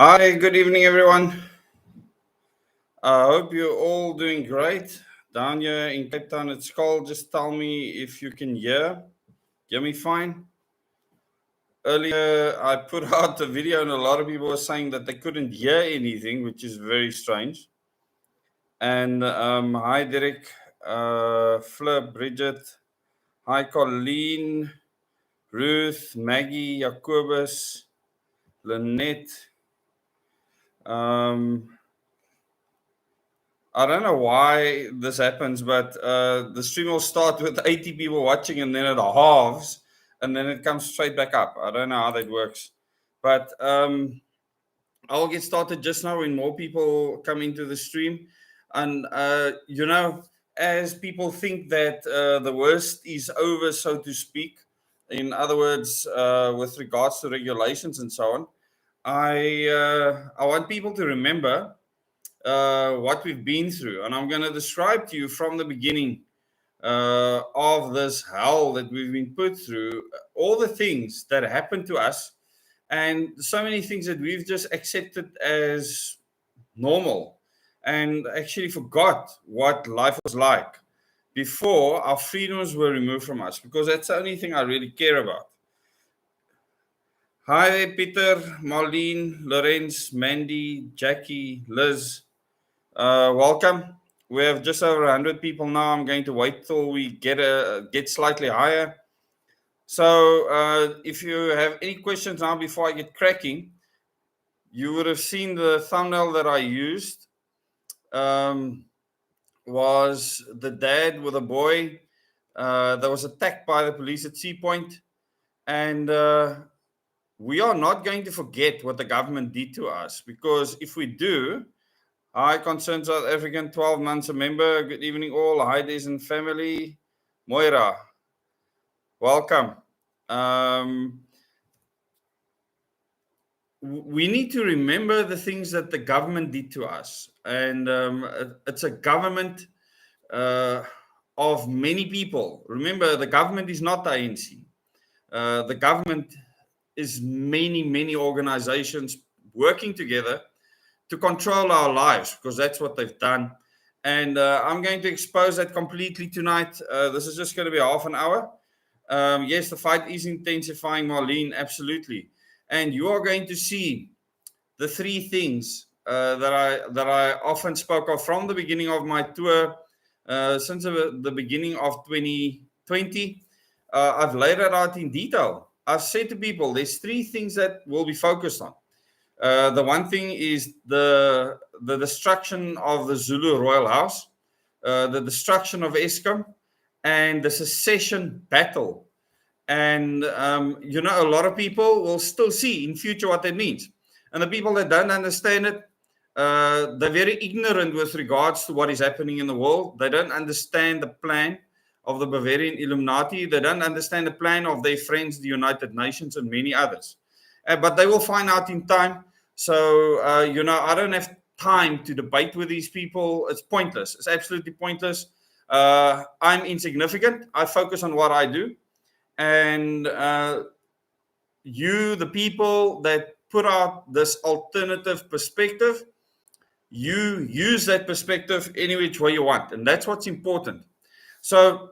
Hi, good evening, everyone. I hope you're all doing great. Down here in Cape Town, it's cold. Just tell me if you can hear me fine. Earlier, I put out a video, and a lot of people were saying that they couldn't hear anything, which is very strange. And hi, Derek, Fleur, Bridget, hi, Colleen, Ruth, Maggie, Jacobus, Lynette. I don't know why this happens, but the stream will start with 80 people watching and then it halves and then it comes straight back up. I don't know how that works. But I'll get started just now when more people come into the stream. And, as people think that the worst is over, so to speak, in other words, with regards to regulations and so on, I want people to remember what we've been through. And I'm going to describe to you from the beginning of this hell that we've been put through, all the things that happened to us, and so many things that we've just accepted as normal and actually forgot what life was like before our freedoms were removed from us, because that's the only thing I really care about. Hi there, Peter, Marlene, Lorenz, Mandy, Jackie, Liz. Welcome. We have just over 100 people now. I'm going to wait till we get slightly higher. So if you have any questions now before I get cracking, you would have seen the thumbnail that I used was the dad with a boy that was attacked by the police at Sea Point. And we are not going to forget what the government did to us, because if we do, hi, Concerned South African, 12 months a member. Good evening, all. Hi, Des and family. Moira, welcome. We need to remember the things that the government did to us. And it's a government of many people. Remember, the government is not the ANC. The government is many, many organizations working together to control our lives, because that's what they've done. And I'm going to expose that completely tonight. This is just going to be half an hour. Yes, the fight is intensifying, Marlene, absolutely. And you are going to see the three things that I often spoke of from the beginning of my tour, since the beginning of 2020. I've laid it out in detail. I've said to people, there's three things that we'll be focused on. The one thing is the destruction of the Zulu Royal House, the destruction of Eskom, and the secession battle. And, a lot of people will still see in future what that means. And the people that don't understand it, they're very ignorant with regards to what is happening in the world. They don't understand the plan of the Bavarian Illuminati. They don't understand the plan of their friends, the United Nations, and many others. But they will find out in time. So, I don't have time to debate with these people. It's pointless. It's absolutely pointless. I'm insignificant. I focus on what I do. And you, the people that put out this alternative perspective, you use that perspective any which way you want. And that's what's important. So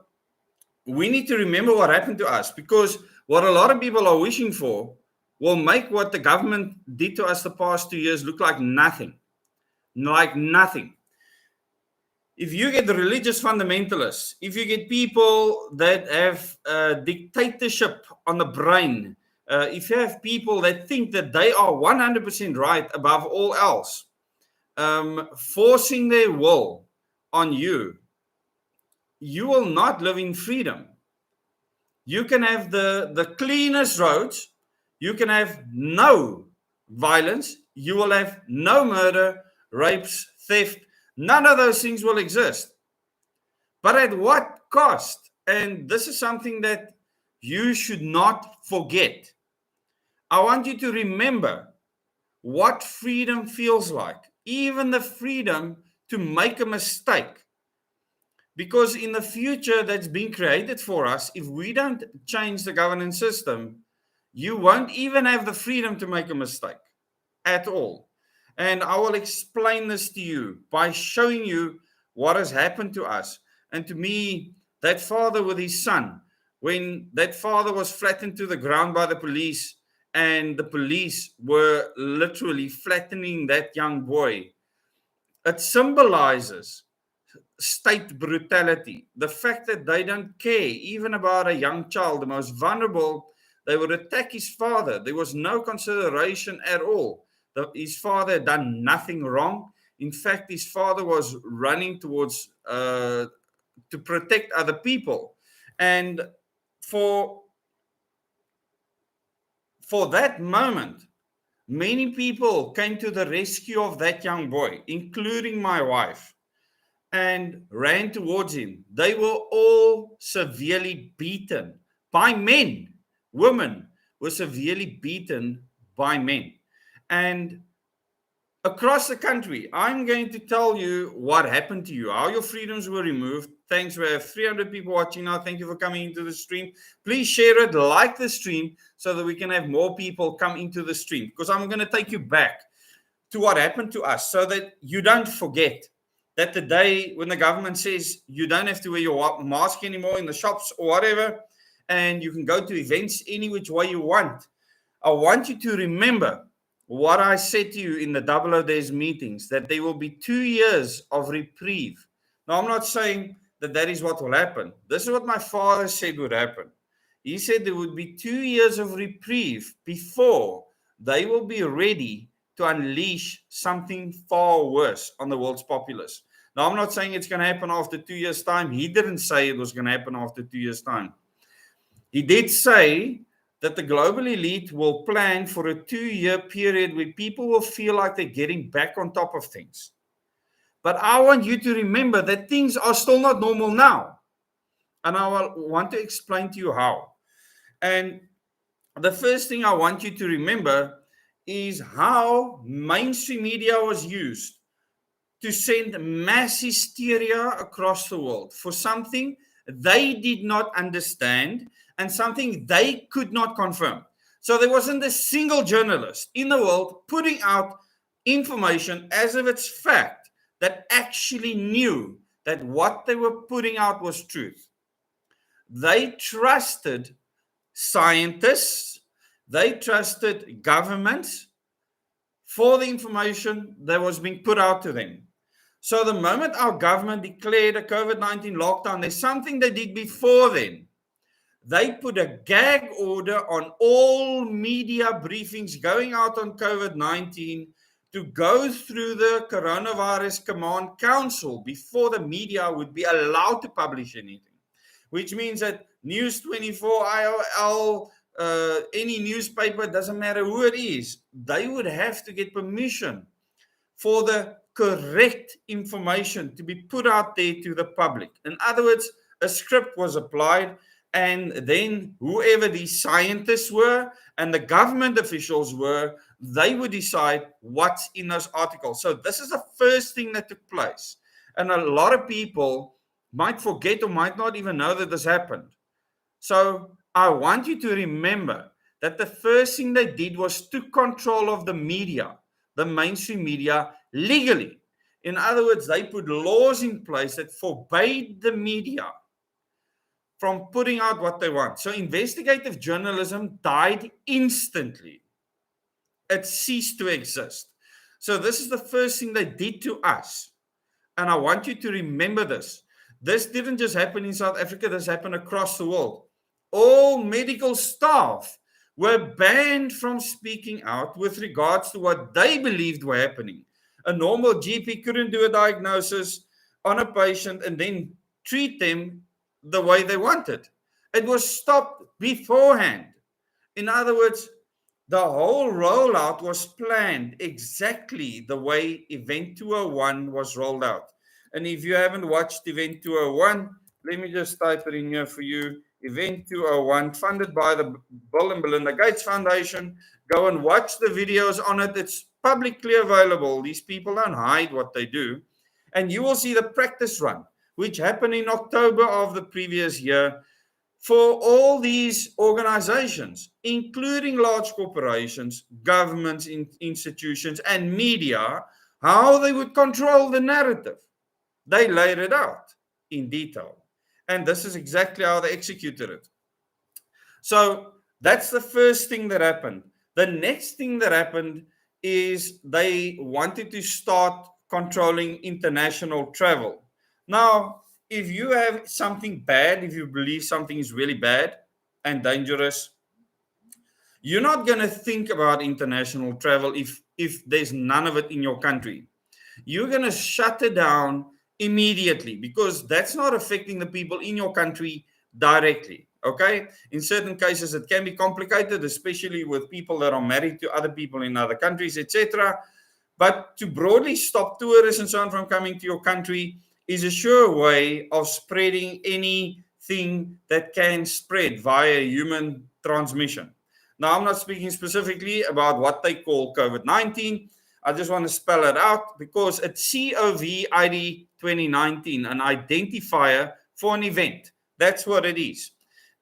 we need to remember what happened to us, because what a lot of people are wishing for will make what the government did to us the past 2 years look like nothing. Like nothing. If you get the religious fundamentalists, if you get people that have dictatorship on the brain, if you have people that think that they are 100% right above all else, forcing their will on you, you will not live in freedom. You can have the cleanest roads. You can have no violence. You will have no murder, rapes, theft. None of those things will exist. But at what cost? And this is something that you should not forget. I want you to remember what freedom feels like, even the freedom to make a mistake. Because in the future that's being created for us, if we don't change the governance system, you won't even have the freedom to make a mistake. at all. And I will explain this to you by showing you what has happened to us. And to me, that father with his son, when that father was flattened to the ground by the police, and the police were literally flattening that young boy, it symbolizes state brutality. The fact that they don't care even about a young child, the most vulnerable, they would attack his father. There was no consideration at all. His father had done nothing wrong. In fact, his father was running towards to protect other people. And for that moment, many people came to the rescue of that young boy, including my wife, and ran towards him. They were all severely beaten by men. Women were severely beaten by men. And across the country, I'm going to tell you what happened to you, how your freedoms were removed. Thanks. We have 300 people watching now. Thank you for coming into the stream. Please share it, like the stream, so that we can have more people come into the stream, because I'm going to take you back to what happened to us so that you don't forget that the day when the government says you don't have to wear your mask anymore in the shops or whatever, and you can go to events any which way you want, I want you to remember what I said to you in the 00 Days meetings, that there will be 2 years of reprieve. Now, I'm not saying that that is what will happen. This is what my father said would happen. He said there would be 2 years of reprieve before they will be ready to unleash something far worse on the world's populace. Now, I'm not saying it's going to happen after 2 years' time. He didn't say it was going to happen after 2 years' time. He did say that the global elite will plan for a 2-year period where people will feel like they're getting back on top of things. But I want you to remember that things are still not normal now. And I want to explain to you how. And the first thing I want you to remember is how mainstream media was used to send mass hysteria across the world for something they did not understand and something they could not confirm. So there wasn't a single journalist in the world putting out information as if it's fact that actually knew that what they were putting out was truth. They trusted scientists, they trusted governments for the information that was being put out to them. So the moment our government declared a COVID-19 lockdown, there's something they did before then. They put a gag order on all media briefings going out on COVID-19 to go through the Coronavirus Command Council before the media would be allowed to publish anything, which means that News 24, IOL, any newspaper, doesn't matter who it is, they would have to get permission for the correct information to be put out there to the public. In other words, a script was applied, and then whoever the scientists were and the government officials were, they would decide what's in those articles. So this is the first thing that took place. And a lot of people might forget or might not even know that this happened. So I want you to remember that the first thing they did was took control of the media, the mainstream media, legally. In other words, they put laws in place that forbade the media from putting out what they want. So investigative journalism died instantly. It ceased to exist. So this is the first thing they did to us. And I want you to remember this. This didn't just happen in South Africa, this happened across the world. All medical staff were banned from speaking out with regards to what they believed were happening. A normal GP couldn't do a diagnosis on a patient and then treat them the way they wanted. It was stopped beforehand. In other words, the whole rollout was planned exactly the way Event 201 was rolled out. And if you haven't watched Event 201, let me just type it in here for you. Event 201, funded by the Bill and Melinda Gates Foundation. Go and watch the videos on it. It's publicly available. These people don't hide what they do. And you will see the practice run, which happened in October of the previous year. for all these organizations, including large corporations, governments, institutions, and media, how they would control the narrative. They laid it out in detail. And this is exactly how they executed it. So that's the first thing that happened. The next thing that happened is they wanted to start controlling international travel. Now, if you have something bad, if you believe something is really bad and dangerous, you're not going to think about international travel if there's none of it in your country. You're going to shut it down immediately because that's not affecting the people in your country directly. Okay, in certain cases it can be complicated, especially with people that are married to other people in other countries, etc. But to broadly stop tourists and so on from coming to your country is a sure way of spreading anything that can spread via human transmission. Now, I'm not speaking specifically about what they call COVID-19. I just want to spell it out because it's COVID 2019, an identifier for an event. That's what it is.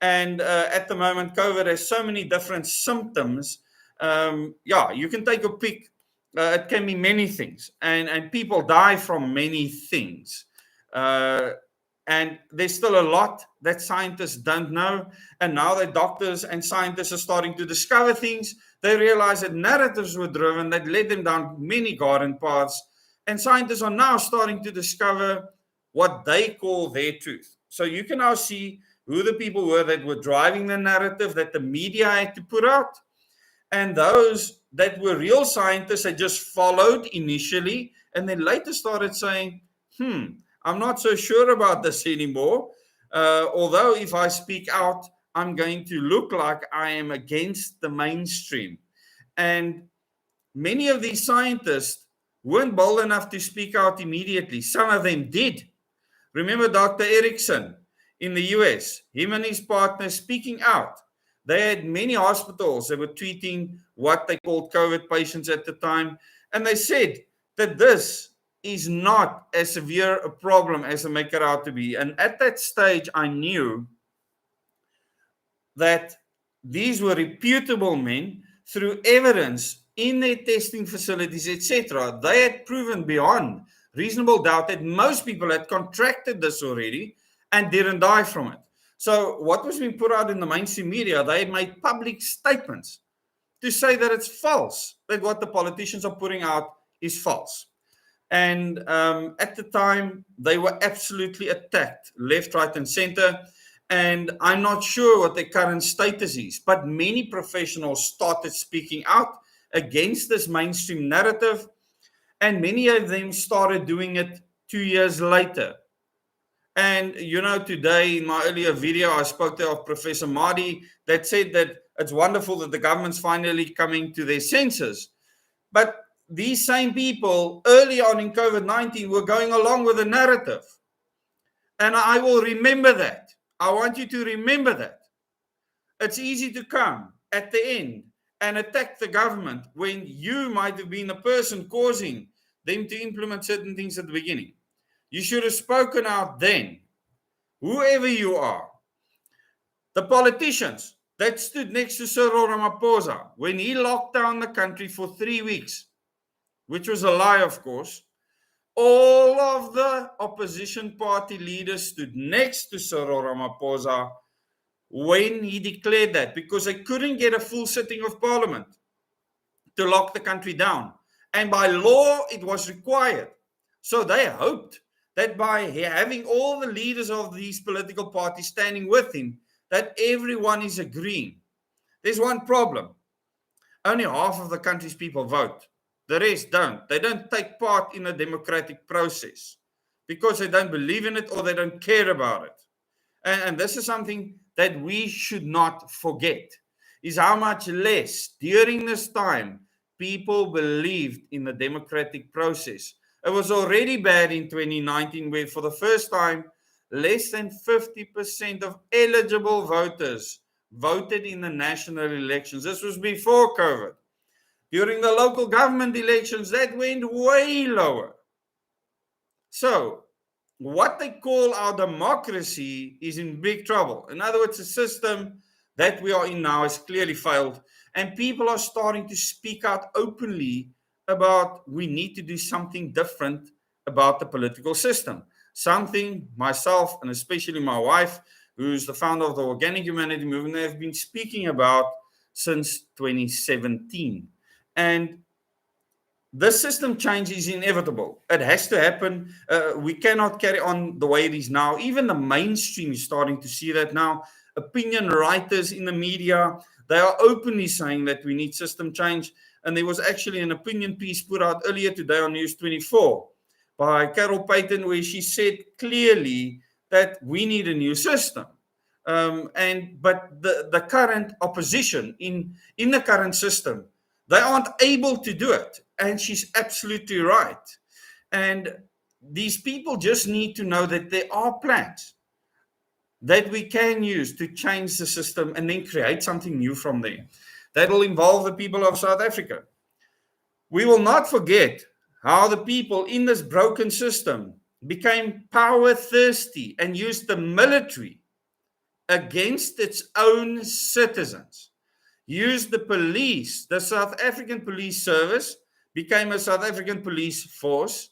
And at the moment, COVID has so many different symptoms. You can take a pick. It can be many things. And people die from many things. And there's still a lot that scientists don't know. And now that doctors and scientists are starting to discover things, they realize that narratives were driven that led them down many garden paths. And scientists are now starting to discover what they call their truth. So you can now see who the people were that were driving the narrative that the media had to put out. And those that were real scientists that just followed initially and then later started saying, I'm not so sure about this anymore. Although if I speak out, I'm going to look like I am against the mainstream. And many of these scientists weren't bold enough to speak out immediately. Some of them did. Remember Dr. Erickson in the US, him and his partner speaking out. They had many hospitals that were treating what they called COVID patients at the time. And they said that this is not as severe a problem as they make it out to be. And at that stage, I knew that these were reputable men through evidence in their testing facilities, etc. They had proven beyond reasonable doubt that most people had contracted this already and didn't die from it. So what was being put out in the mainstream media, they had made public statements to say that it's false, that what the politicians are putting out is false. And at the time, they were absolutely attacked, left, right, and center. And I'm not sure what their current status is, but many professionals started speaking out against this mainstream narrative. And many of them started doing it 2 years later. And, today in my earlier video, I spoke to Professor Mahdi that said that it's wonderful that the government's finally coming to their senses. But these same people early on in COVID-19 were going along with the narrative. And I will remember that. I want you to remember that. It's easy to come at the end and attack the government when you might have been the person causing them to implement certain things at the beginning. You should have spoken out then, whoever you are. The politicians that stood next to Cyril Ramaphosa when he locked down the country for 3 weeks, which was a lie, of course, all of the opposition party leaders stood next to Cyril Ramaphosa when he declared that, because they couldn't get a full sitting of parliament to lock the country down. And by law, it was required. So they hoped that by having all the leaders of these political parties standing with him, that everyone is agreeing. There's one problem. Only half of the country's people vote. The rest don't. They don't take part in a democratic process because they don't believe in it or they don't care about it. And this is something that we should not forget, is how much less during this time people believed in the democratic process. It was already bad in 2019 where for the first time, less than 50% of eligible voters voted in the national elections. This was before COVID. During the local government elections, that went way lower. So, what they call our democracy is in big trouble. In other words, the system that we are in now has clearly failed, and people are starting to speak out openly about we need to do something different about the political system. Something myself and especially my wife, who's the founder of the Organic Humanity Movement, have been speaking about since 2017. And this system change is inevitable. It has to happen. We cannot carry on the way it is now. Even the mainstream is starting to see that now. Opinion writers in the media, they are openly saying that we need system change. And there was actually an opinion piece put out earlier today on News 24 by Carol Payton, where she said clearly that we need a new system. But the current opposition in the current system, they aren't able to do it. And she's absolutely right. And these people just need to know that there are plans that we can use to change the system and then create something new from there. That will involve the people of South Africa. We will not forget how the people in this broken system became power thirsty and used the military against its own citizens. Used the police, the South African Police Service became a South African police force,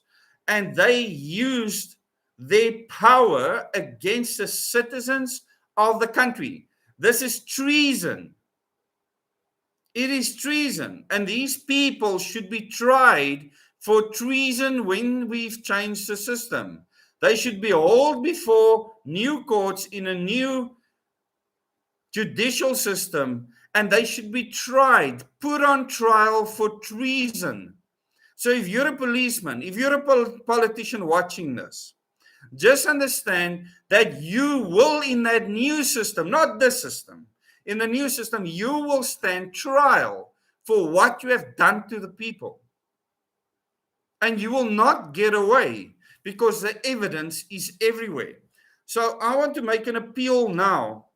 and they used their power against the citizens of the country. This is treason. It is treason, and these people should be tried for treason when we've changed the system. They should be hauled before new courts in a new judicial system, and they should be tried, put on trial for treason. So if you're a policeman, if you're a politician watching this, just understand that you will, in that new system, not this system, in the new system, you will stand trial for what you have done to the people. And you will not get away because the evidence is everywhere. So I want to make an appeal now,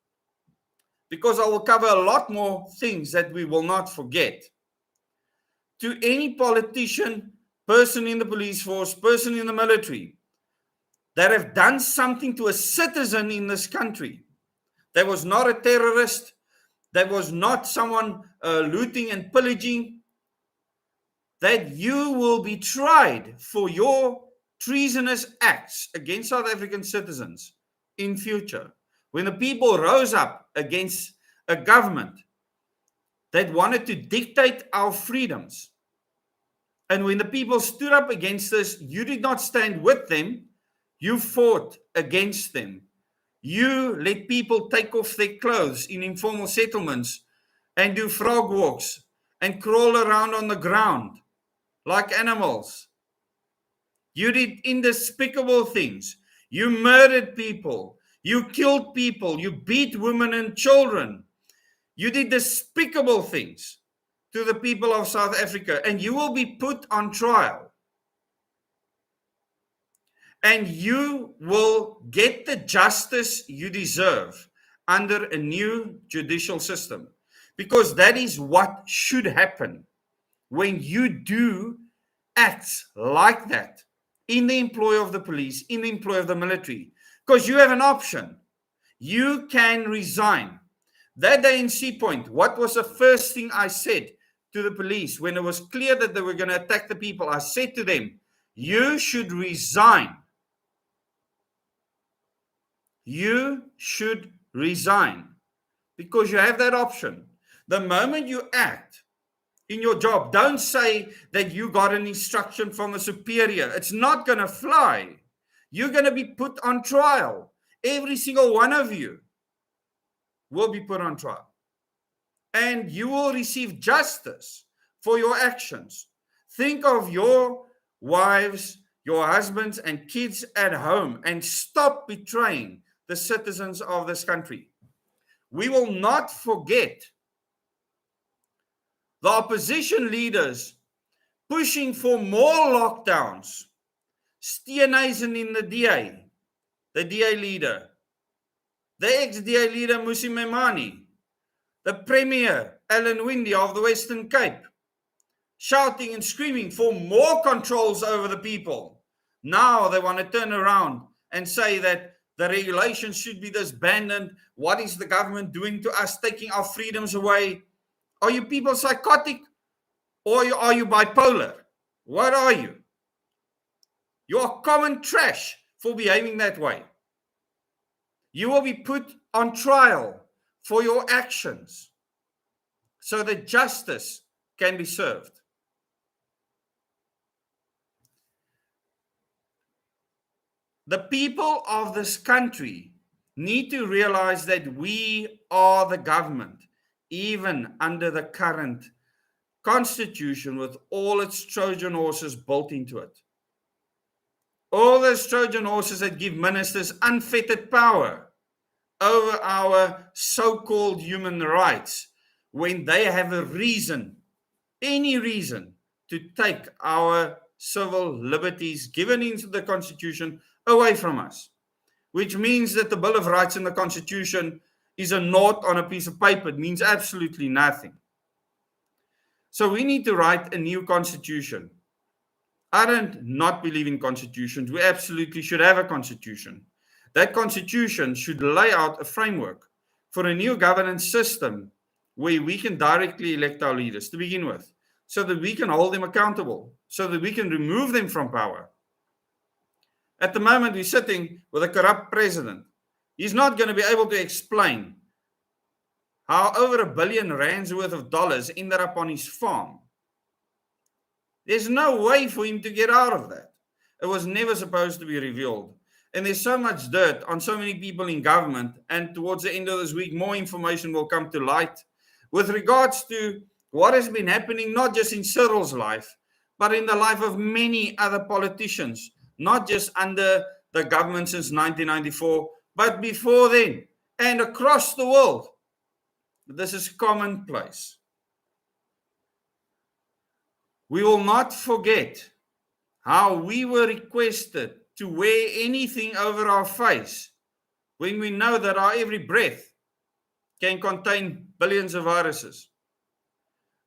because I will cover a lot more things that we will not forget. To any politician, person in the police force, person in the military, that have done something to a citizen in this country, that was not a terrorist, that was not someone looting and pillaging, that you will be tried for your treasonous acts against South African citizens in future. When the people rose up against a government that wanted to dictate our freedoms, and when the people stood up against this, you did not stand with them, you fought against them. You let people take off their clothes in informal settlements and do frog walks and crawl around on the ground like animals. You did indespicable things. You murdered people. You killed people. You beat women and children. You did despicable things to the people of South Africa, and you will be put on trial. And you will get the justice you deserve under a new judicial system, because that is what should happen when you do acts like that in the employ of the police, in the employ of the military. Because you have an option. You can resign. That day in Sea Point, what was the first thing I said to the police when it was clear that they were going to attack the people? I said to them, you should resign. You should resign, because you have that option. The moment you act in your job, don't say that you got an instruction from a superior. It's not going to fly. You're going to be put on trial. Every single one of you will be put on trial. And you will receive justice for your actions. Think of your wives, your husbands, and kids at home, and stop betraying the citizens of this country. We will not forget the opposition leaders pushing for more lockdowns. Steenhuisen in the DA leader, the ex-DA leader Musi Memani, the Premier Alan Winde of the Western Cape, shouting and screaming for more controls over the people. Now they want to turn around and say that the regulations should be disbanded. What is the government doing to us, taking our freedoms away? Are you people psychotic, or are you bipolar? What are you? You are common trash for behaving that way. You will be put on trial for your actions so that justice can be served. The people of this country need to realize that we are the government, even under the current constitution with all its Trojan horses built into it. All those Trojan horses that give ministers unfettered power over our so-called human rights when they have a reason, any reason, to take our civil liberties given into the Constitution away from us, which means that the Bill of Rights in the Constitution is a note on a piece of paper. It means absolutely nothing. So we need to write a new constitution. I don't not believe in constitutions. We absolutely should have a constitution. That constitution should lay out a framework for a new governance system where we can directly elect our leaders to begin with, so that we can hold them accountable, so that we can remove them from power. At the moment, we're sitting with a corrupt president. He's not going to be able to explain how over R1 billion worth of dollars ended up on his farm. There's no way for him to get out of that. It was never supposed to be revealed. And there's so much dirt on so many people in government. And towards the end of this week, more information will come to light with regards to what has been happening, not just in Cyril's life, but in the life of many other politicians, not just under the government since 1994, but before then and across the world. This is commonplace. We will not forget how we were requested to wear anything over our face when we know that our every breath can contain billions of viruses.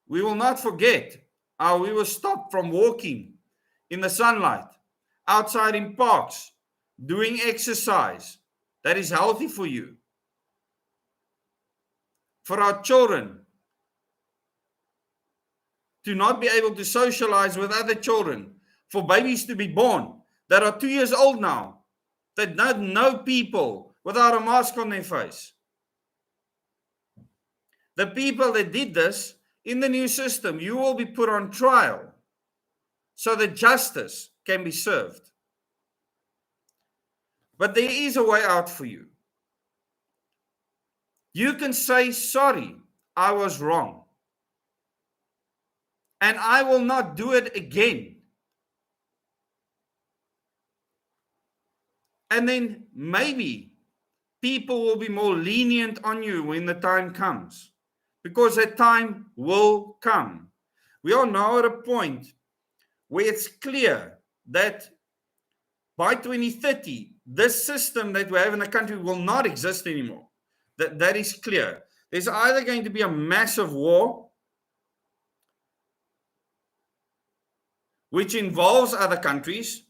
We will not forget how we were stopped from walking in the sunlight, outside in parks, doing exercise that is healthy for you. For our children to not be able to socialize with other children, for babies to be born that are 2 years old now, that don't know people without a mask on their face. The people that did this in the new system, you will be put on trial so that justice can be served. But there is a way out for you. You can say, sorry, I was wrong. And I will not do it again. And then maybe people will be more lenient on you when the time comes. Because that time will come. We are now at a point where it's clear that by 2030, this system that we have in the country will not exist anymore. That is clear. There's either going to be a massive war, which involves other countries.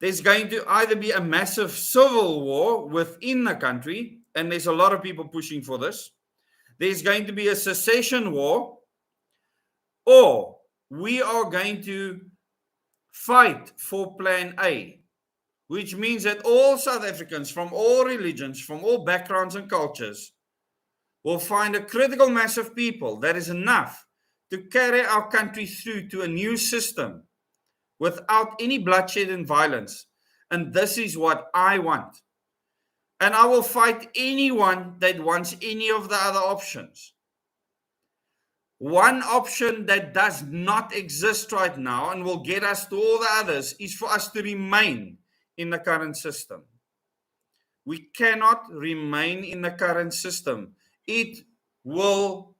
There's going to either be a massive civil war within the country, and there's a lot of people pushing for this. There's going to be a secession war, or we are going to fight for Plan A, which means that all South Africans from all religions, from all backgrounds and cultures, will find a critical mass of people that is enough to carry our country through to a new system without any bloodshed and violence. And this is what I want. And I will fight anyone that wants any of the other options. One option that does not exist right now and will get us to all the others is for us to remain in the current system. We cannot remain in the current system. It will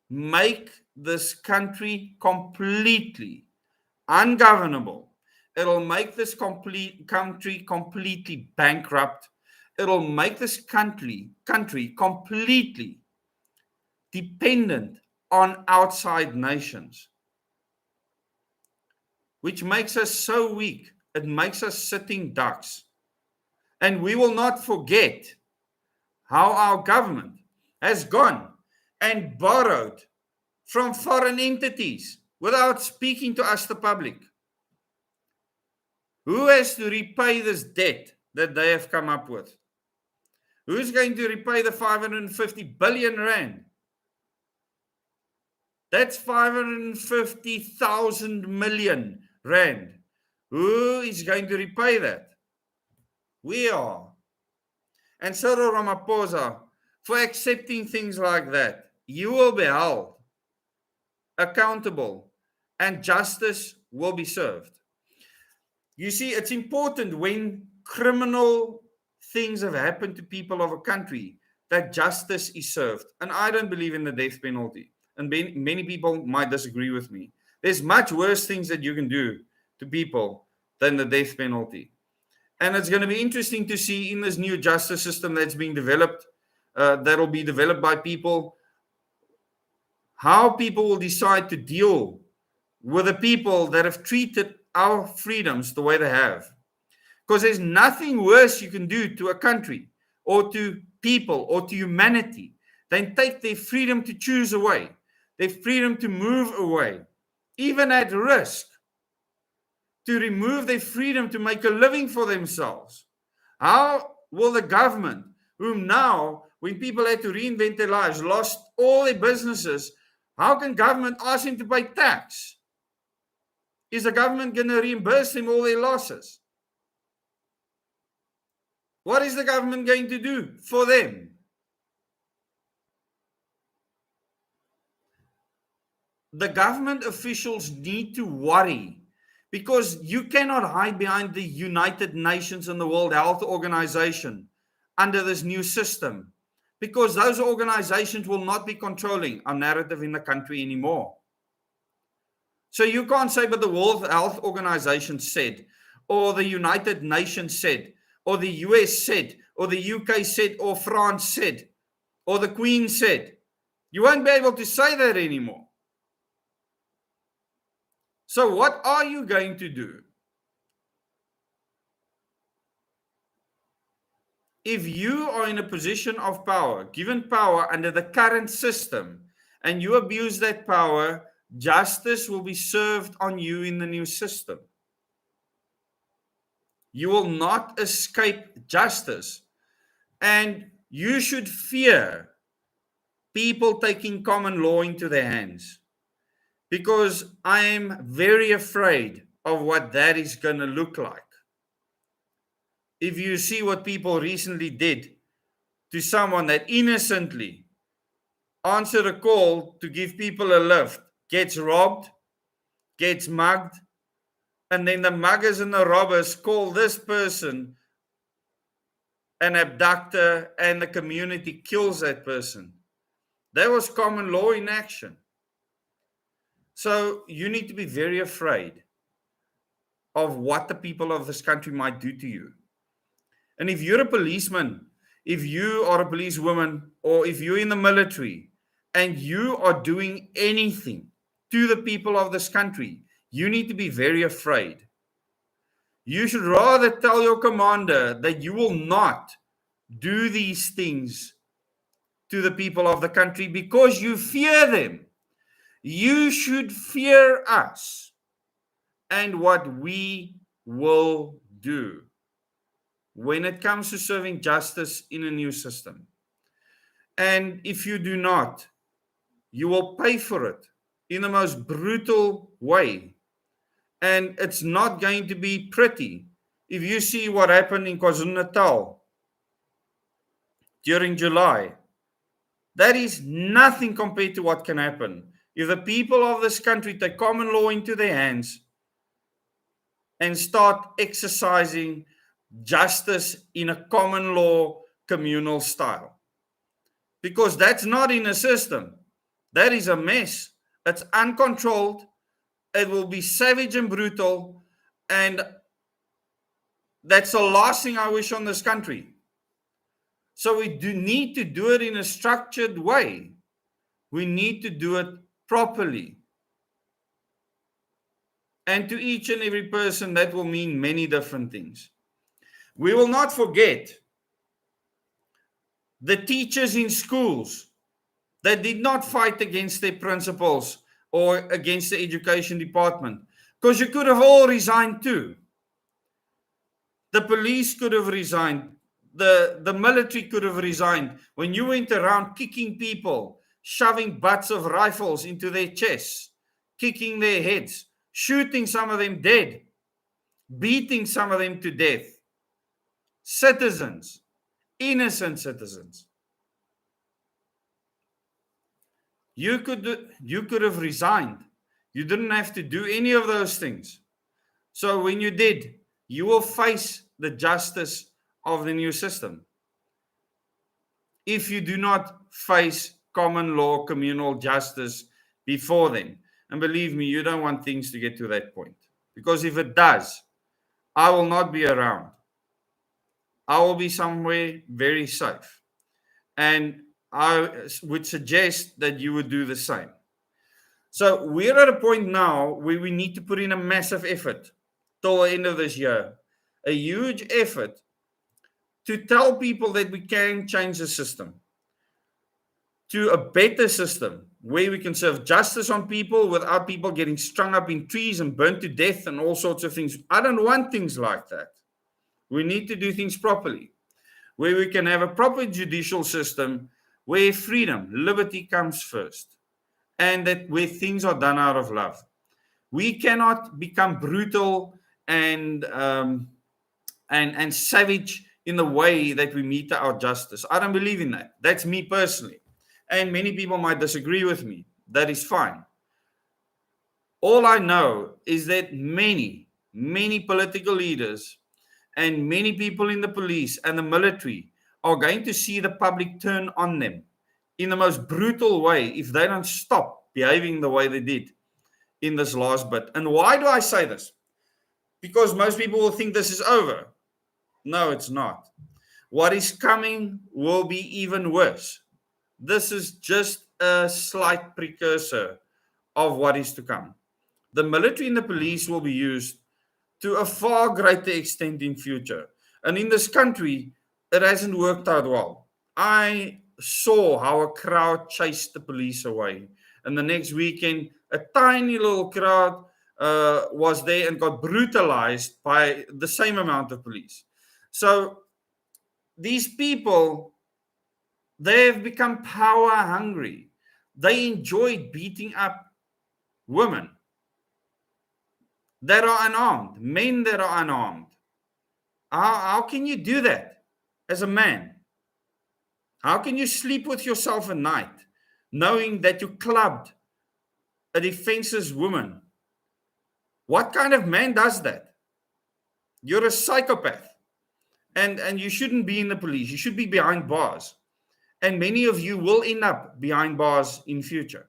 make this country completely ungovernable. It'll make this country completely bankrupt. It'll make this country completely dependent on outside nations, which makes us so weak. It makes us sitting ducks. And we will not forget how our government has gone and borrowed from foreign entities without speaking to us, the public. Who has to repay this debt that they have come up with? Who's going to repay the 550 billion rand? That's 550,000 million rand. Who is going to repay that? We are. And Cyril Ramaphosa, for accepting things like that, you will be held accountable and justice will be served. You see, it's important when criminal things have happened to people of a country that justice is served. And I don't believe in the death penalty. And many people might disagree with me. There's much worse things that you can do to people than the death penalty. And it's going to be interesting to see in this new justice system that's being developed, that'll be developed by people, how people will decide to deal with the people that have treated our freedoms the way they have. Because there's nothing worse you can do to a country or to people or to humanity than take their freedom to choose away, their freedom to move away, even at risk, to remove their freedom to make a living for themselves. How will the government, whom now, when people had to reinvent their lives, lost all their businesses, how can government ask them to pay tax? Is the government going to reimburse them all their losses? What is the government going to do for them? The government officials need to worry, because you cannot hide behind the United Nations and the World Health Organization under this new system, because those organizations will not be controlling our narrative in the country anymore. So you can't say, but the World Health Organization said, or the United Nations said, or the US said, or the UK said, or France said, or the Queen said. You won't be able to say that anymore. So what are you going to do? If you are in a position of power, given power under the current system, and you abuse that power, justice will be served on you in the new system. You will not escape justice. And you should fear people taking common law into their hands, because I am very afraid of what that is going to look like. If you see what people recently did to someone that innocently answered a call to give people a lift, gets robbed, gets mugged, and then the muggers and the robbers call this person an abductor, and the community kills that person. That was common law in action. So you need to be very afraid of what the people of this country might do to you. And if you're a policeman, if you are a policewoman, or if you're in the military and you are doing anything to the people of this country, you need to be very afraid. You should rather tell your commander that you will not do these things to the people of the country because you fear them. You should fear us and what we will do when it comes to serving justice in a new system. And if you do not, you will pay for it in the most brutal way. And it's not going to be pretty. If you see what happened in KwaZulu-Natal during July, that is nothing compared to what can happen if the people of this country take common law into their hands and start exercising justice in a common law communal style. Because that's not in a system. That is a mess. It's uncontrolled. It will be savage and brutal. And that's the last thing I wish on this country. So we do need to do it in a structured way. We need to do it properly. And to each and every person, that will mean many different things. We will not forget the teachers in schools that did not fight against their principals or against the education department, because you could have all resigned too. The police could have resigned. The military could have resigned. When you went around kicking people, shoving butts of rifles into their chests, kicking their heads, shooting some of them dead, beating some of them to death. Citizens, innocent citizens. You could have resigned. You didn't have to do any of those things. So when you did, you will face the justice of the new system. If you do not face common law communal justice before then, and believe me, you don't want things to get to that point, because if it does, I will not be around. I will be somewhere very safe, and I would suggest that you would do the same. So we're at a point now where we need to put in a massive effort till the end of this year, a huge effort to tell people that we can change the system to a better system where we can serve justice on people without people getting strung up in trees and burnt to death and all sorts of things. I don't want things like that. We need to do things properly, where we can have a proper judicial system where freedom, liberty comes first, and that where things are done out of love. We cannot become brutal and savage in the way that we mete out justice. I don't believe in that. That's me personally. And many people might disagree with me. That is fine. All I know is that many political leaders and many people in the police and the military are going to see the public turn on them in the most brutal way if they don't stop behaving the way they did in this last bit. And why do I say this? Because most people will think this is over. No, it's not. What is coming will be even worse. This is just a slight precursor of what is to come. The military and the police will be used to a far greater extent in future. And in this country, it hasn't worked out well. I saw how a crowd chased the police away. And the next weekend, a tiny little crowd was there and got brutalized by the same amount of police. So these people, they have become power hungry. They enjoy beating up women that are unarmed, men that are unarmed. How can you do that as a man? How can you sleep with yourself at night knowing that you clubbed a defenseless woman? What kind of man does that? You're a psychopath. And you shouldn't be in the police. You should be behind bars. And many of you will end up behind bars in future.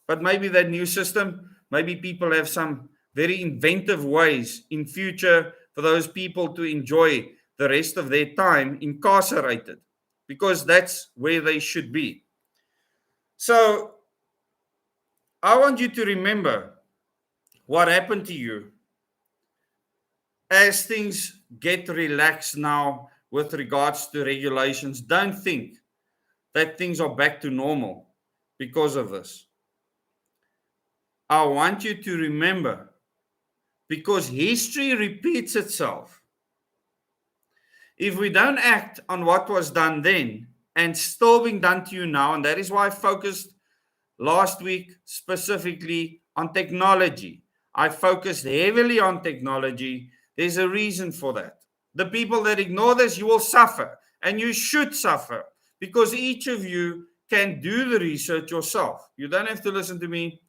But maybe that new system, maybe people have some very inventive ways in future for those people to enjoy the rest of their time incarcerated, because that's where they should be. So I want you to remember what happened to you as things get relaxed now with regards to regulations. Don't think that things are back to normal because of this. I want you to remember, because history repeats itself. If we don't act on what was done then and still being done to you now, and that is why I focused last week specifically on technology. I focused heavily on technology. There's a reason for that. The people that ignore this, you will suffer, and you should suffer, because each of you can do the research yourself. You don't have to listen to me.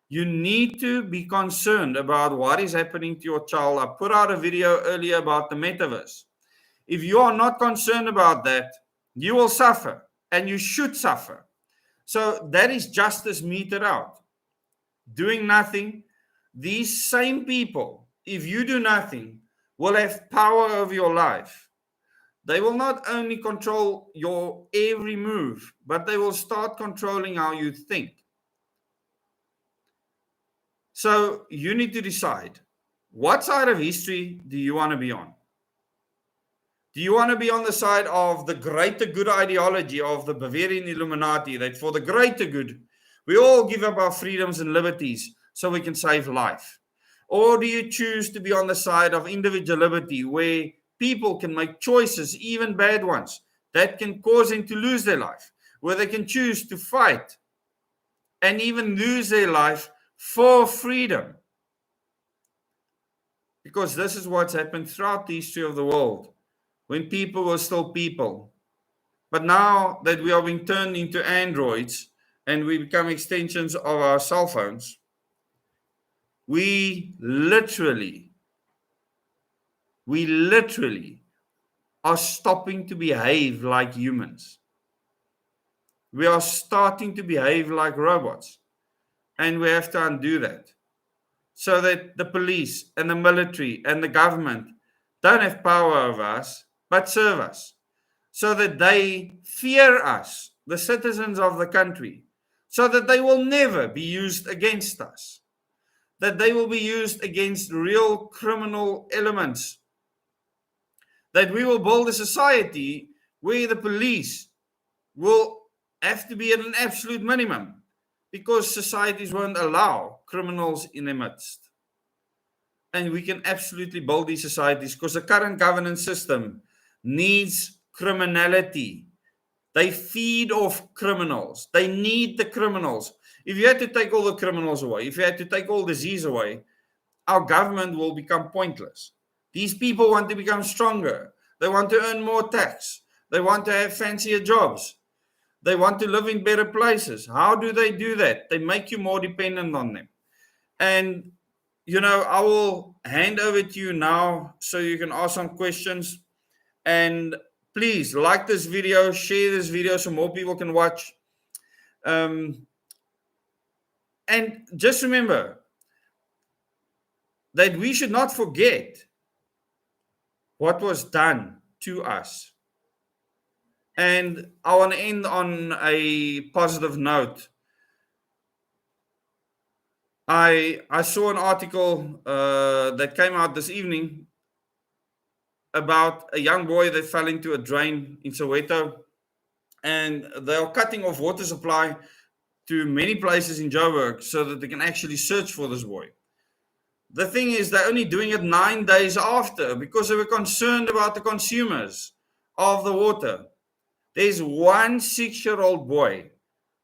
You need to be concerned about what is happening to your child. I put out a video earlier about the metaverse. If you are not concerned about that, you will suffer, and you should suffer. So that is justice meted out. Doing nothing, these same people, if you do nothing, will have power over your life. They will not only control your every move, but they will start controlling how you think. So you need to decide, what side of history do you want to be on? Do you want to be on the side of the greater good ideology of the Bavarian Illuminati, that for the greater good, we all give up our freedoms and liberties so we can save life? Or do you choose to be on the side of individual liberty, where people can make choices, even bad ones, that can cause them to lose their life, where they can choose to fight and even lose their life for freedom? Because this is what's happened throughout the history of the world, when people were still people. But now that we are being turned into androids and we become extensions of our cell phones, we literally are stopping to behave like humans. We are starting to behave like robots. And we have to undo that, so that the police and the military and the government don't have power over us, but serve us. So that they fear us, the citizens of the country, so that they will never be used against us, that they will be used against real criminal elements, that we will build a society where the police will have to be at an absolute minimum, because societies won't allow criminals in their midst. And we can absolutely build these societies, because the current governance system needs criminality. They feed off criminals. They need the criminals. If you had to take all the criminals away, if you had to take all disease away, our government will become pointless. These people want to become stronger. They want to earn more tax. They want to have fancier jobs. They want to live in better places. How do they do that? They make you more dependent on them. And, I will hand over to you now so you can ask some questions. And please like this video, share this video so more people can watch. And just remember that we should not forget what was done to us. And I want to end on a positive note. I saw an article that came out this evening about a young boy that fell into a drain in Soweto, and they are cutting off water supply to many places in Joburg so that they can actually search for this boy. The thing is, they're only doing it 9 days after, because they were concerned about the consumers of the water. There's one 6-year-old boy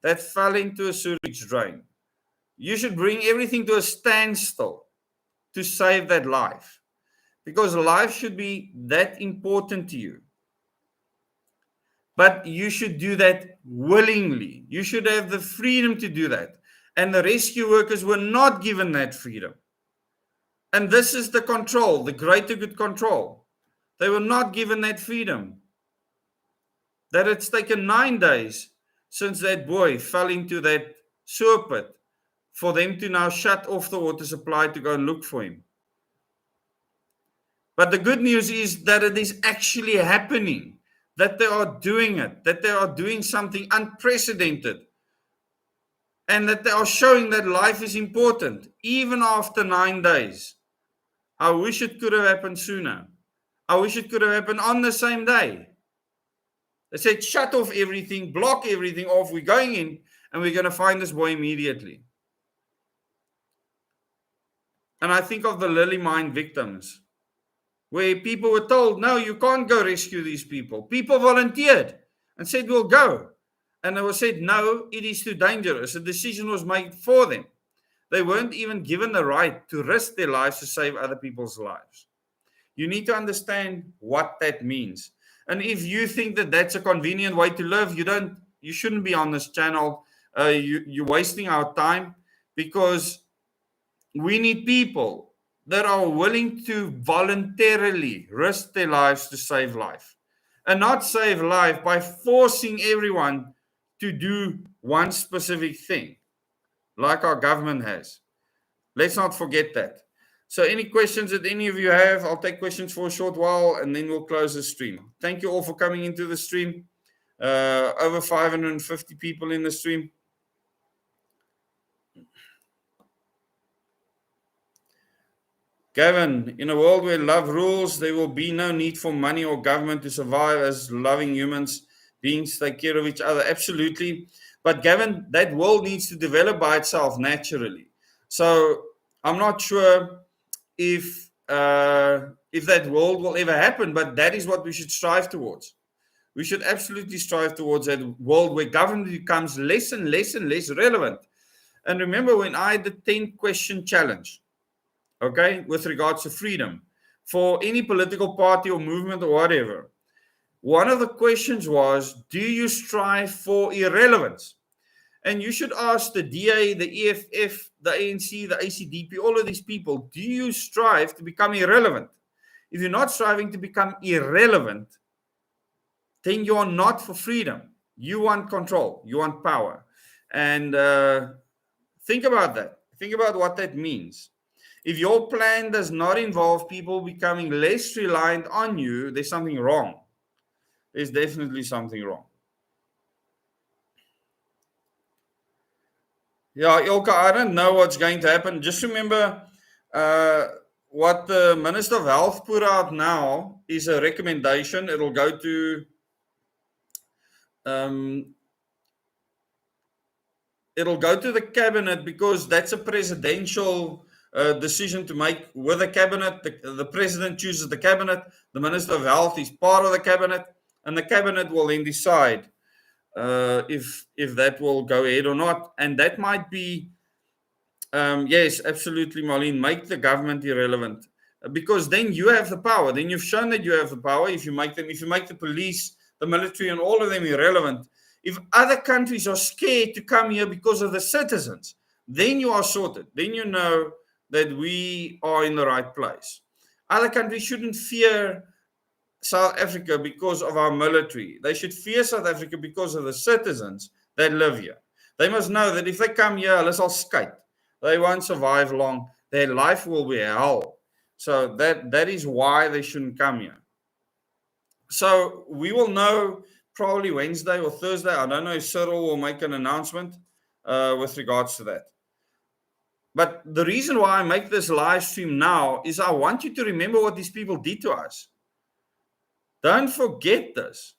that fell into a sewage drain. You should bring everything to a standstill to save that life, because life should be that important to you. But you should do that willingly. You should have the freedom to do that. And the rescue workers were not given that freedom. And this is the control, the greater good control. They were not given that freedom. That it's taken 9 days since that boy fell into that sewer pit for them to now shut off the water supply to go and look for him. But the good news is that it is actually happening, that they are doing it, that they are doing something unprecedented, and that they are showing that life is important, even after 9 days. I wish it could have happened sooner. I wish it could have happened on the same day. They said, shut off everything, block everything off. We're going in and we're going to find this boy immediately. And I think of the Lily Mine victims, where people were told, no, you can't go rescue these people. People volunteered and said, we'll go. And they were said, no, it is too dangerous. A decision was made for them. They weren't even given the right to risk their lives to save other people's lives. You need to understand what that means. And if you think that that's a convenient way to live, you shouldn't be on this channel. You're wasting our time, because we need people that are willing to voluntarily risk their lives to save life, and not save life by forcing everyone to do one specific thing, like our government has. Let's not forget that. So any questions that any of you have, I'll take questions for a short while and then we'll close the stream. Thank you all for coming into the stream. Over 550 people in the stream. Gavin, in a world where love rules, there will be no need for money or government to survive as loving humans beings take care of each other. Absolutely. But Gavin, that world needs to develop by itself naturally. So I'm not sure if that world will ever happen, but that is what we should strive towards. We should absolutely strive towards that world where government becomes less and less and less relevant. And remember when I had the 10-question challenge, okay, with regards to freedom for any political party or movement or whatever, one of the questions was, do you strive for irrelevance? And you should ask the DA, the EFF, the ANC, the ACDP, all of these people, do you strive to become irrelevant? If you're not striving to become irrelevant, then you are not for freedom. You want control. You want power. And think about that. Think about what that means. If your plan does not involve people becoming less reliant on you, there's something wrong. There's definitely something wrong. Yeah, Ilka, I don't know what's going to happen. Just remember, what the Minister of Health put out now is a recommendation. It'll go to the cabinet because that's a presidential decision to make with the cabinet. The president chooses the cabinet. The Minister of Health is part of the cabinet, and the cabinet will then decide if that will go ahead or not. And that might be, yes, absolutely, Marlene, make the government irrelevant, because then you have the power. Then you've shown that you have the power. If you make the police, the military, and all of them irrelevant, if other countries are scared to come here because of the citizens, then you are sorted. Then you know that we are in the right place. Other countries shouldn't fear South Africa because of our military. They should fear South Africa because of the citizens that live here. They must know that if they come here, let's all skate. They won't survive long. Their life will be hell. So that is why they shouldn't come here. So we will know probably Wednesday or Thursday. I don't know if Cyril will make an announcement with regards to that. But the reason why I make this live stream now is I want you to remember what these people did to us. Don't forget this.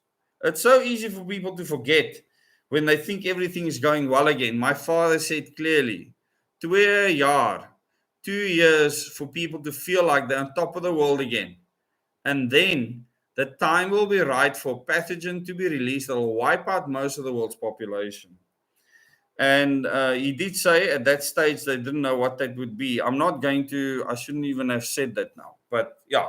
It's so easy for people to forget when they think everything is going well again. My father said clearly, 2 jaar, 2 years for people to feel like they're on top of the world again. And then the time will be right for pathogen to be released that will wipe out most of the world's population. And he did say at that stage they didn't know what that would be. I shouldn't even have said that now. But yeah.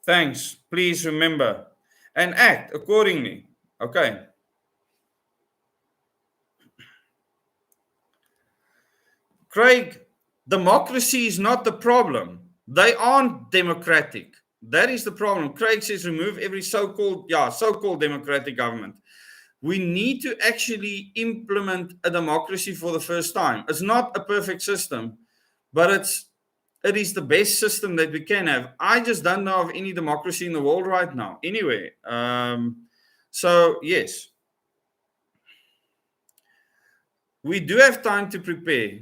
Thanks. Please remember and act accordingly. Okay. Craig, democracy is not the problem. They aren't democratic. That is the problem. Craig says remove every so-called democratic government. We need to actually implement a democracy for the first time. It's not a perfect system, but it is the best system that we can have. I just don't know of any democracy in the world right now. Anyway, so yes, we do have time to prepare.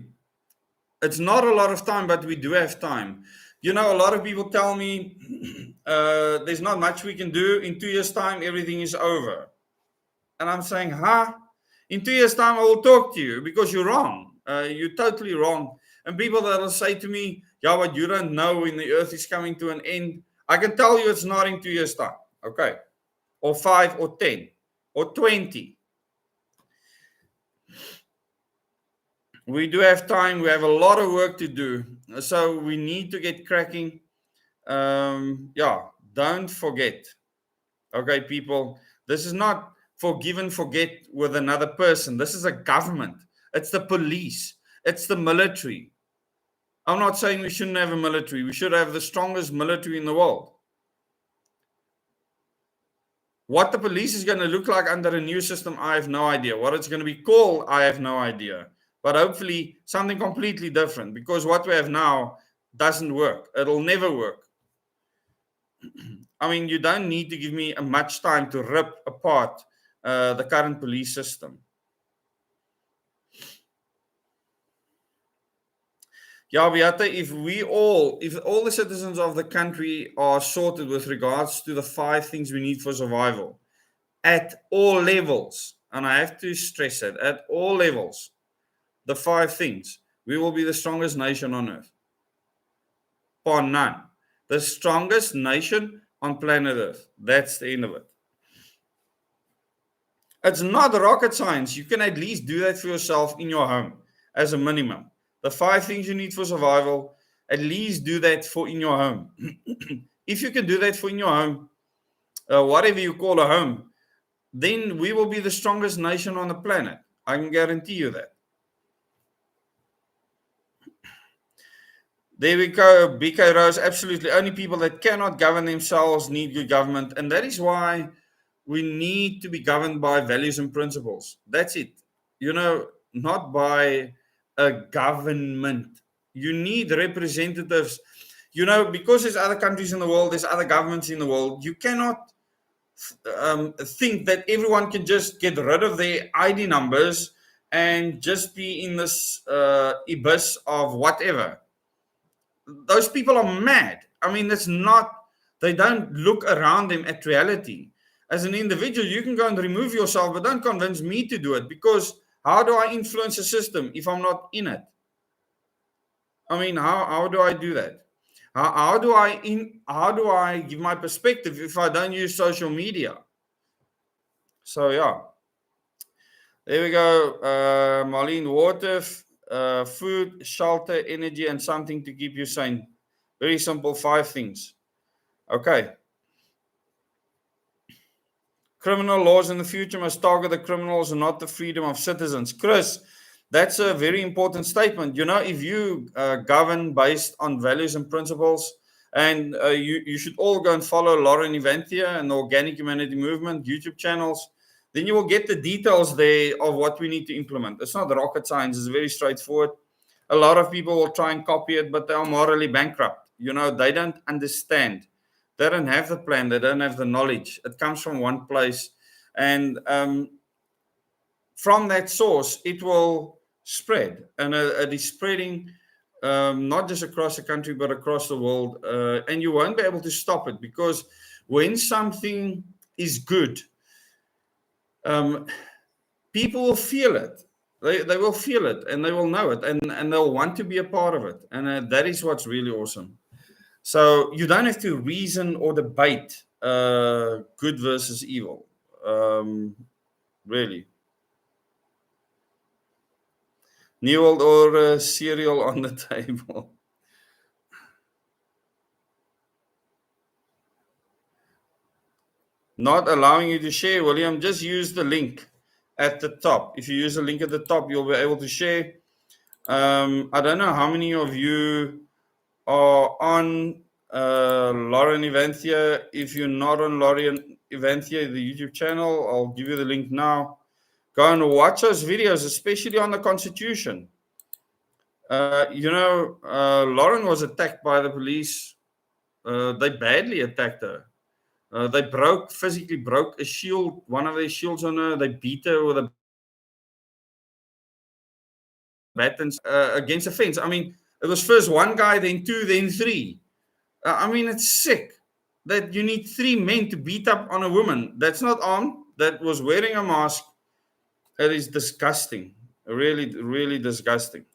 It's not a lot of time, but we do have time. You know, a lot of people tell me there's not much we can do. In 2 years' time, everything is over. And I'm saying, in 2 years' time, I will talk to you because you're wrong. You're totally wrong. And people that will say to me, yeah, but you don't know when the earth is coming to an end. I can tell you it's not in 2 years' time. Okay. Or 5 or 10 or 20. We do have time. We have a lot of work to do. So we need to get cracking. Don't forget. Okay, people, this is not forgive and forget with another person. This is a government. It's the police. It's the military. I'm not saying we shouldn't have a military. We should have the strongest military in the world. What the police is going to look like under a new system, I have no idea. What it's going to be called, I have no idea. But hopefully something completely different, because what we have now doesn't work. It'll never work. I mean, you don't need to give me much time to rip apart the current police system. Yeah, Beata, if all the citizens of the country are sorted with regards to the 5 things we need for survival at all levels, and I have to stress that, at all levels, the 5 things, we will be the strongest nation on earth. Bar none. The strongest nation on planet Earth. That's the end of it. It's not rocket science. You can at least do that for yourself in your home as a minimum. The 5 things you need for survival, at least do that for in your home. If you can do that for in your home, whatever you call a home, then we will be the strongest nation on the planet. I can guarantee you that. There we go, BK Rose. Absolutely. Only people that cannot govern themselves need good government. And that is why we need to be governed by values and principles. That's it. Not by a government. You need representatives. Because there's other countries in the world, there's other governments in the world. You cannot think that everyone can just get rid of their ID numbers and just be in this abyss of whatever. Those people are mad. I mean, they don't look around them at reality. As an individual, you can go and remove yourself, but don't convince me to do it, because how do I influence a system if I'm not in it? I mean, how do I do that? How do I give my perspective if I don't use social media? So yeah, there we go. Marlene, water, food, shelter, energy, and something to keep you sane. Very simple, 5 things. Okay. Criminal laws in the future must target the criminals and not the freedom of citizens. Chris, that's a very important statement. If you govern based on values and principles, and you should all go and follow Lauren Evanthia and the Organic Humanity Movement YouTube channels, then you will get the details there of what we need to implement. It's not rocket science. It's very straightforward. A lot of people will try and copy it, but they are morally bankrupt. They don't understand. They don't have the plan. They don't have the knowledge. It comes from one place. And from that source, it will spread. And it is spreading not just across the country, but across the world. And you won't be able to stop it, because when something is good, people will feel it. They will feel it, and they will know it, and they'll want to be a part of it. And that is what's really awesome. So you don't have to reason or debate good versus evil. Really. New World Order cereal on the table. Not allowing you to share, William. Just use the link at the top. If you use the link at the top, you'll be able to share. I don't know how many of you are on Lauren Evanthia. If you're not on Lauren Evanthia, the YouTube channel, I'll give you the link now. Go and watch those videos, especially on the Constitution. Lauren was attacked by the police. They badly attacked her. They physically broke a shield, one of their shields on her. They beat her with a batons against a fence. I mean, it was first 1 guy, then 2, then 3. I mean, it's sick that you need 3 men to beat up on a woman that's not armed, that was wearing a mask. It is disgusting. Really, really disgusting.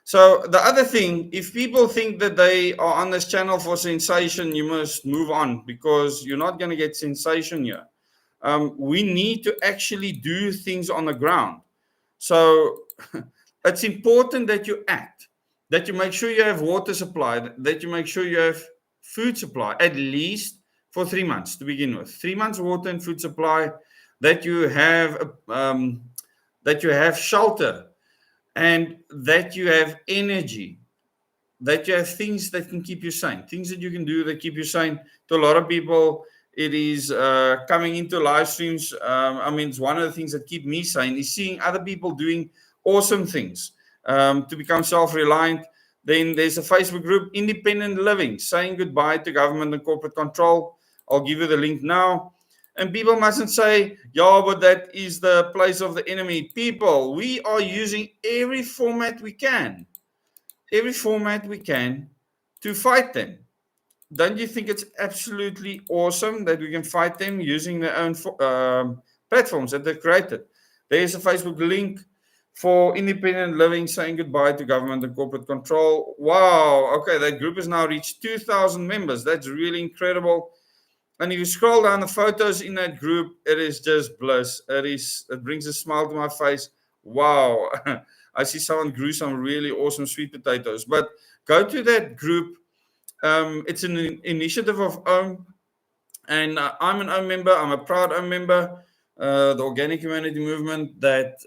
So the other thing, if people think that they are on this channel for sensation, you must move on, because you're not going to get sensation here. We need to actually do things on the ground. So it's important that you act, that you make sure you have water supply, that you make sure you have food supply, at least for 3 months to begin with. 3 months water and food supply, that you have shelter, and that you have energy, that you have things that can keep you sane, things that you can do that keep you sane. To a lot of people, it is coming into live streams. I mean, it's one of the things that keep me sane is seeing other people doing awesome things to become self-reliant. Then there's a Facebook group, Independent Living, saying goodbye to government and corporate control. I'll give you the link now. And people mustn't say, yeah, but that is the place of the enemy. People, we are using every format we can. every format we can to fight them. Don't you think it's absolutely awesome that we can fight them using their own platforms that they've created? There's a Facebook link for independent living, saying goodbye to government and corporate control. Wow. Okay, that group has now reached 2,000 members. That's really incredible. And if you scroll down the photos in that group, it is just bliss. It brings a smile to my face. Wow. I see someone grew some really awesome sweet potatoes. But go to that group. It's an initiative of OWN, and I'm an OWN member. I'm a proud OWN member. The Organic Humanity Movement that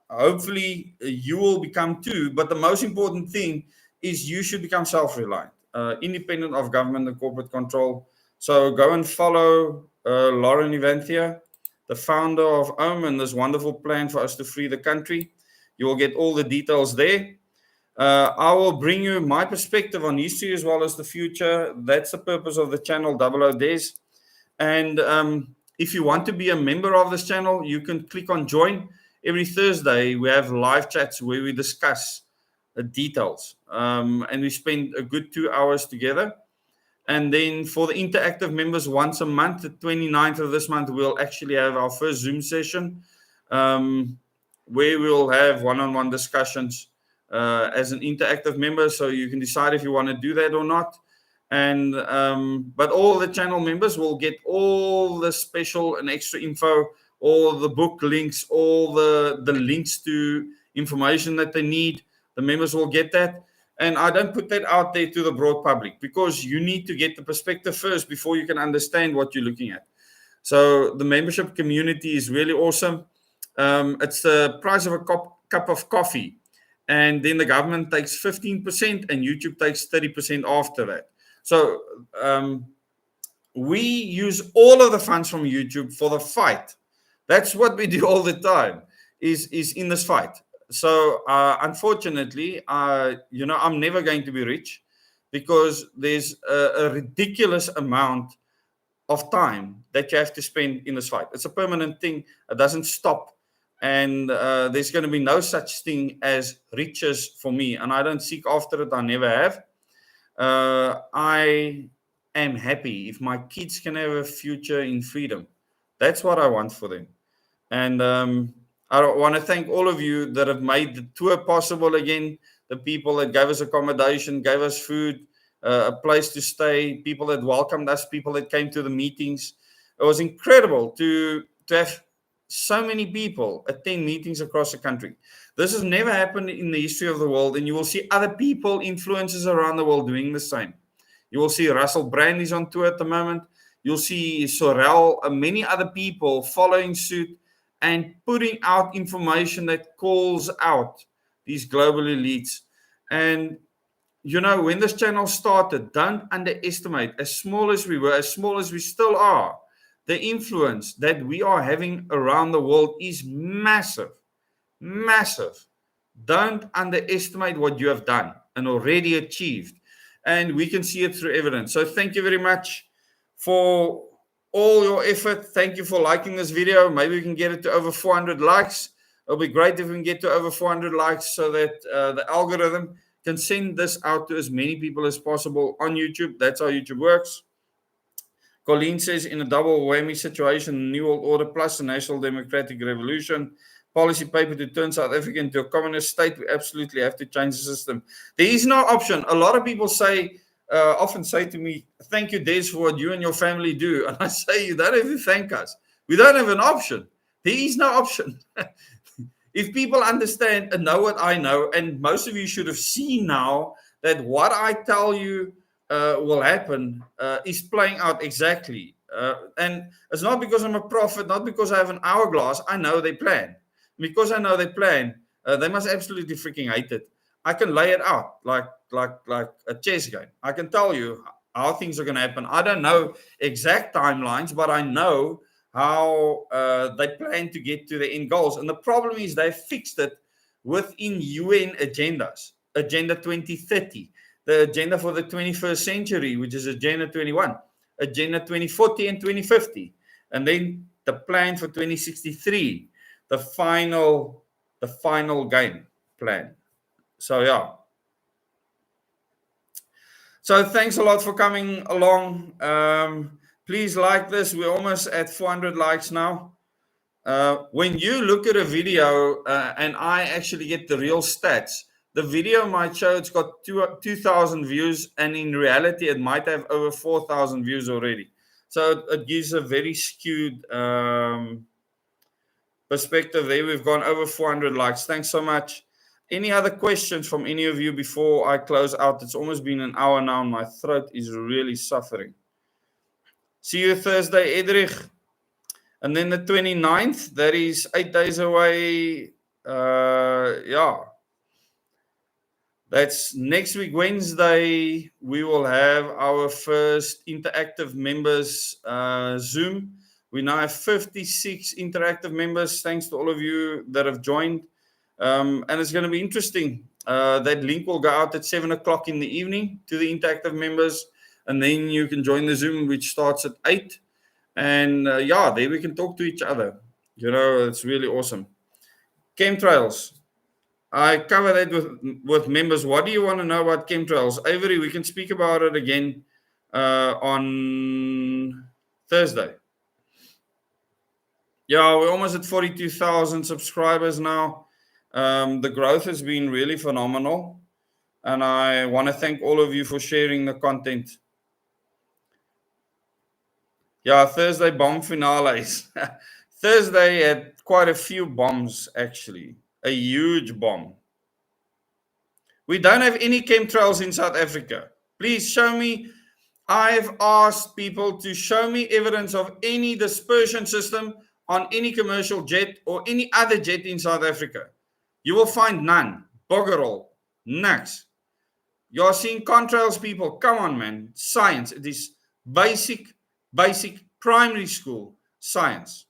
hopefully you will become too. But the most important thing is you should become self-reliant, independent of government and corporate control. So go and follow Lauren Evanthia, the founder of OWN, and this wonderful plan for us to free the country. You will get all the details there. I will bring you my perspective on history as well as the future. That's the purpose of the channel, 00 Days. And if you want to be a member of this channel, you can click on join. Every Thursday, we have live chats where we discuss the details. And we spend a good 2 hours together. And then for the interactive members, once a month, the 29th of this month, we'll actually have our first Zoom session where we'll have one-on-one discussions as an interactive member, so you can decide if you want to do that or not. And but all the channel members will get all the special and extra info, all the book links, all the links to information that they need. The members will get that. And I don't put that out there to the broad public because you need to get the perspective first before you can understand what you're looking at. So the membership community is really awesome. It's the price of a cup of coffee. And then the government takes 15% and YouTube takes 30% after that. So we use all of the funds from YouTube for the fight. That's what we do all the time, is in this fight. So unfortunately, I'm never going to be rich because there's a ridiculous amount of time that you have to spend in this fight. It's a permanent thing. It doesn't stop. And there's going to be no such thing as riches for me. And I don't seek after it. I never have. I am happy if my kids can have a future in freedom. That's what I want for them. And I want to thank all of you that have made the tour possible again. The people that gave us accommodation, gave us food, a place to stay, people that welcomed us, people that came to the meetings. It was incredible to have so many people attend meetings across the country. This has never happened in the history of the world, and you will see other people, influencers around the world doing the same. You will see Russell Brand is on tour at the moment. You'll see Sorel and many other people following suit and putting out information that calls out these global elites. And, when this channel started, don't underestimate, as small as we were, as small as we still are, the influence that we are having around the world is massive, massive. Don't underestimate what you have done and already achieved. And we can see it through evidence. So thank you very much for all your effort. Thank you for liking this video. Maybe we can get it to over 400 likes. It'll be great if we can get to over 400 likes so that the algorithm can send this out to as many people as possible on YouTube. That's how YouTube works. Colleen says, in a double whammy situation, New World Order plus the National Democratic Revolution, policy paper to turn South Africa into a communist state, we absolutely have to change the system. There is no option. A lot of people often say to me, thank you, Des, for what you and your family do. And I say, you don't have to thank us. We don't have an option. There is no option. If people understand and know what I know, and most of you should have seen now that what I tell you will happen is playing out exactly. And it's not because I'm a prophet, not because I have an hourglass. I know they plan. Because I know they plan, they must absolutely freaking hate it. I can lay it out like a chess game. I can tell you how things are going to happen. I don't know exact timelines, but I know how they plan to get to the end goals. And the problem is they fixed it within UN agendas. Agenda 2030, the agenda for the 21st century, which is Agenda 21, Agenda 2040 and 2050, and then the plan for 2063, the final game plan. So yeah, So thanks a lot for coming along. Please like this. We're almost at 400 likes now. When you look at a video and I actually get the real stats, the video might show it's got 2,000 views, and in reality, it might have over 4,000 views already. So it gives a very skewed perspective there. We've gone over 400 likes. Thanks so much. Any other questions from any of you before I close out? It's almost been an hour now, and my throat is really suffering. See you Thursday, Edrich. And then the 29th, that is 8 days away. That's next week, Wednesday. We will have our first interactive members Zoom. We now have 56 interactive members. Thanks to all of you that have joined. And it's going to be interesting. That link will go out at 7 o'clock in the evening to the interactive members. And then you can join the Zoom, which starts at 8. And there we can talk to each other. It's really awesome. Chemtrails. I cover that with members. What do you want to know about chemtrails? Avery, we can speak about it again on Thursday. Yeah, we're almost at 42,000 subscribers now. The growth has been really phenomenal. And I want to thank all of you for sharing the content. Yeah, Thursday bomb finales. Thursday had quite a few bombs, actually. A huge bomb. We don't have any chemtrails in South Africa. Please show me. I've asked people to show me evidence of any dispersion system on any commercial jet or any other jet in South Africa. You will find none. Bugger all. Nux. You're seeing contrails, people. Come on, man. Science. It is basic primary school science.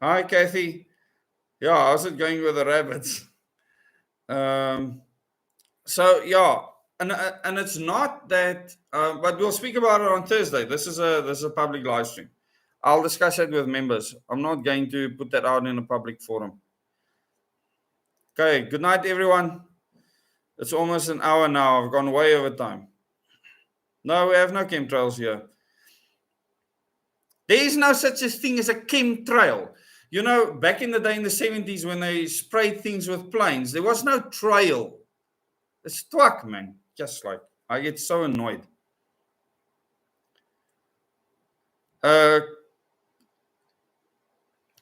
Hi, Kathy. Yeah, how's it going with the rabbits? And it's not that, but we'll speak about it on Thursday. This is a public live stream. I'll discuss it with members. I'm not going to put that out in a public forum. Okay, good night, everyone. It's almost an hour now. I've gone way over time. No, we have no chemtrails here. There is no such a thing as a chemtrail. Back in the day in the 70s when they sprayed things with planes, there was no trail. It's twak, man. Just like, I get so annoyed.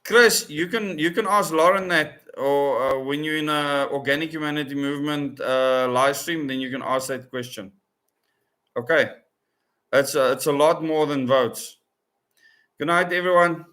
Chris, you can ask Lauren that, or when you're in a organic humanity movement live stream, then you can ask that question. Okay, it's a lot more than votes. Good night, everyone.